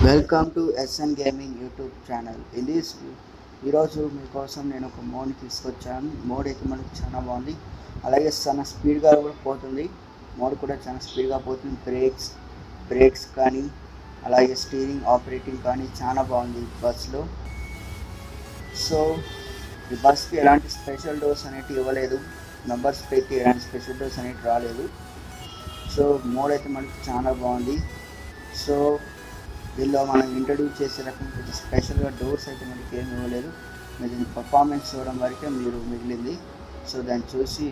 Welcome to SN gaming YouTube channel. ఈరోజు మీకోసం నేను ఒక మోడ్ని తీసుకొచ్చాను. మోడ్ అయితే మనకు చాలా బాగుంది, అలాగే చాలా స్పీడ్గా కూడా పోతుంది. మోడ్ కూడా చాలా స్పీడ్గా పోతుంది. బ్రేక్స్ కానీ అలాగే స్టీరింగ్ ఆపరేటింగ్ కానీ చాలా బాగుంది బస్లో. సో ఈ బస్కి ఎలాంటి స్పెషల్ డోర్స్ అనేవి ఇవ్వలేదు, మెంబర్స్ పైకి ఎలాంటి స్పెషల్ డోర్స్ అనేవి రాలేదు. సో మోడ్ అయితే మనకి చాలా బాగుంది. సో దీనిలో మనం ఇంట్రడ్యూస్ చేసే రకం కొంచెం స్పెషల్గా డోర్స్ అయితే మనకి ఏమి ఇవ్వలేదు. మీరు దీని పర్ఫార్మెన్స్ చూడడం వరకే మీరు మిగిలింది. సో దాన్ని చూసి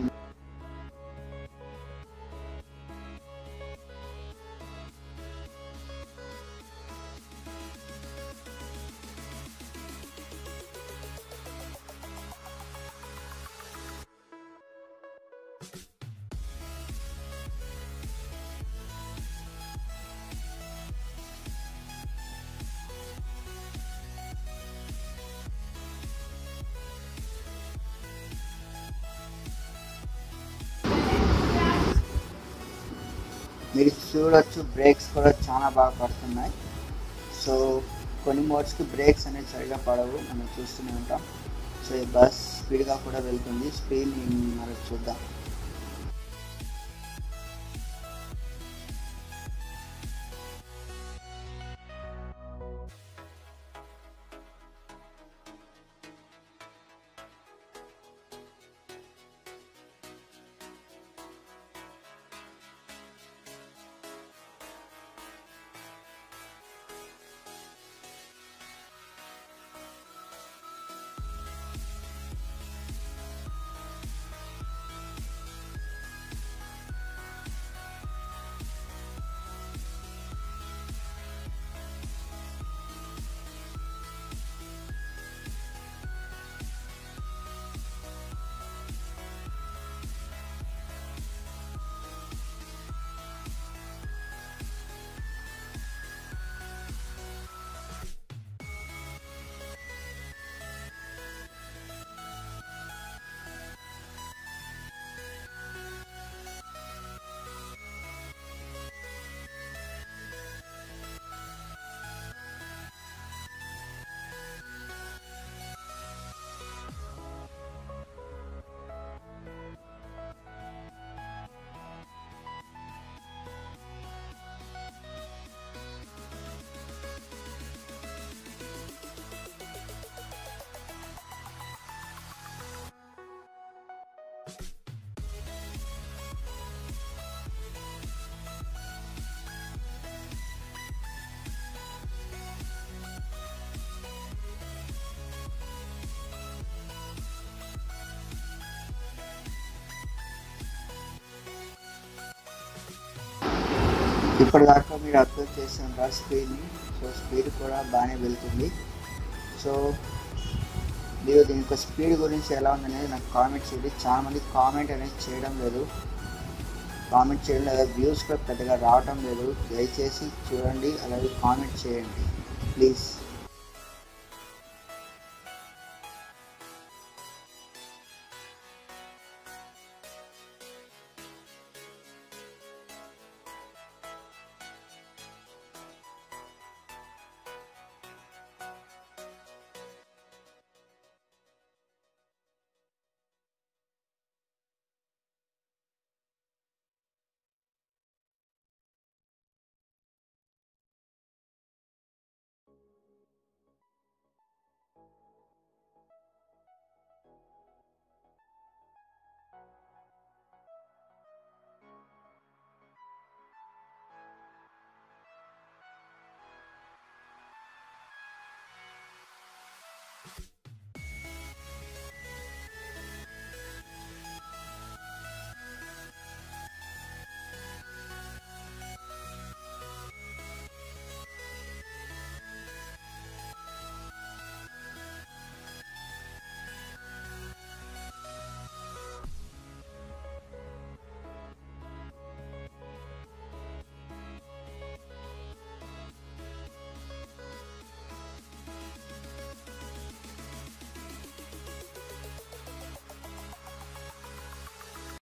మీరు చూడొచ్చు, బ్రేక్స్ కూడా చాలా బాగా పడుతున్నాయి. సో కొన్ని మోడ్స్కి బ్రేక్స్ అనేది సరిగా పడవు, మనం చూస్తూనే ఉంటాం. సో ఈ బస్ స్పీడ్గా కూడా వెళ్తుంది. స్పీడ్ మనకు చూద్దాం. ఇప్పటిదాకా మీరు అబ్జర్వ్ చేసిన స్పీడ్ని. సో స్పీడ్ కూడా బాగానే వెళ్తుంది. సో మీరు దీని యొక్క స్పీడ్ గురించి ఎలా ఉందనేది నాకు కామెంట్ చేయండి. చాలామంది కామెంట్ అనేది చేయడం లేదు, వ్యూస్ కూడా పెద్దగా రావటం లేదు. దయచేసి చూడండి, అలాగే కామెంట్ చేయండి ప్లీజ్.